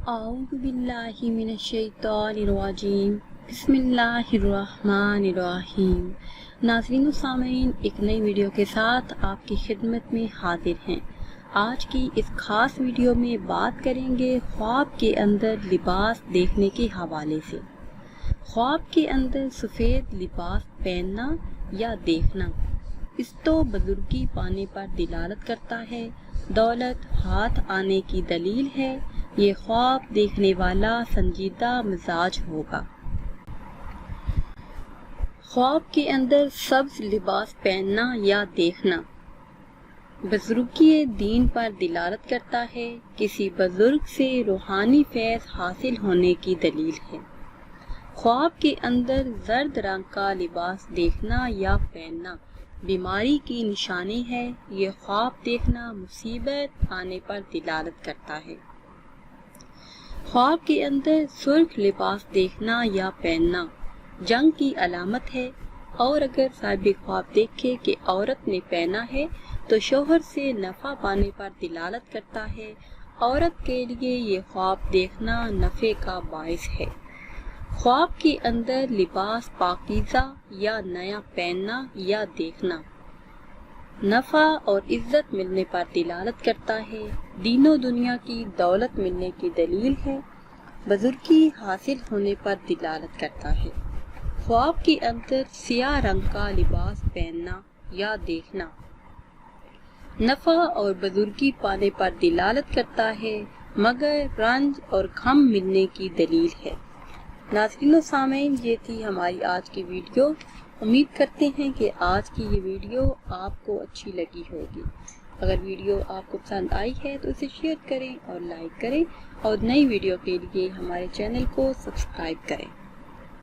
अऊज़ु बिल्लाहि मिनश्शैतानिर्रजीम बिस्मिल्लाहिर्रहमानिर्रहीम। नाज़रीन सामीन, एक नई वीडियो के साथ आपकी खिदमत में हाजिर हैं। आज की इस खास वीडियो में बात करेंगे ख्वाब के अंदर लिबास देखने के हवाले से। ख्वाब के अंदर सफ़ेद लिबास पहनना या देखना इस तो बुजुर्गी पाने पर दिलालत करता है, दौलत हाथ आने की दलील है। ये ख्वाब देखने वाला संजीदा मिजाज होगा। ख्वाब के अंदर सब्ज लिबास पहनना या देखना बुजुर्गी दीन पर दिलालत करता है, किसी बुजुर्ग से रूहानी फैज़ हासिल होने की दलील है। ख्वाब के अंदर जर्द रंग का लिबास देखना या पहनना बीमारी की निशानी है। ये ख्वाब देखना मुसीबत आने पर दिलालत करता है। ख्वाब के अंदर सुर्ख लिबास देखना या पहनना जंग की अलामत है, और अगर साहिब ख्वाब देखे कि औरत ने पहना है तो शोहर से नफ़ा पाने पर दिलालत करता है। औरत के लिए ये ख्वाब देखना नफ़े का बाइस है। ख्वाब के अंदर लिबास पाकीज़ा या नया पहनना या देखना नफ़ा और इज्जत मिलने पर दिलालत करता है, दीनों दुनिया की दौलत मिलने की दलील है, बुजुर्गी हासिल होने पर दिलालत करता है। ख्वाब के अंदर सियाह रंग का लिबास पहनना या देखना नफ़ा और बुजुर्गी पाने पर दिलालत करता है, मगर रंज और गम मिलने की दलील है। नाज़रीन सामीन, ये थी हमारी आज की वीडियो। उम्मीद करते हैं कि आज की ये वीडियो आपको अच्छी लगी होगी। अगर वीडियो आपको पसंद आई है तो इसे शेयर करें और लाइक करें, और नई वीडियो के लिए हमारे चैनल को सब्सक्राइब करें।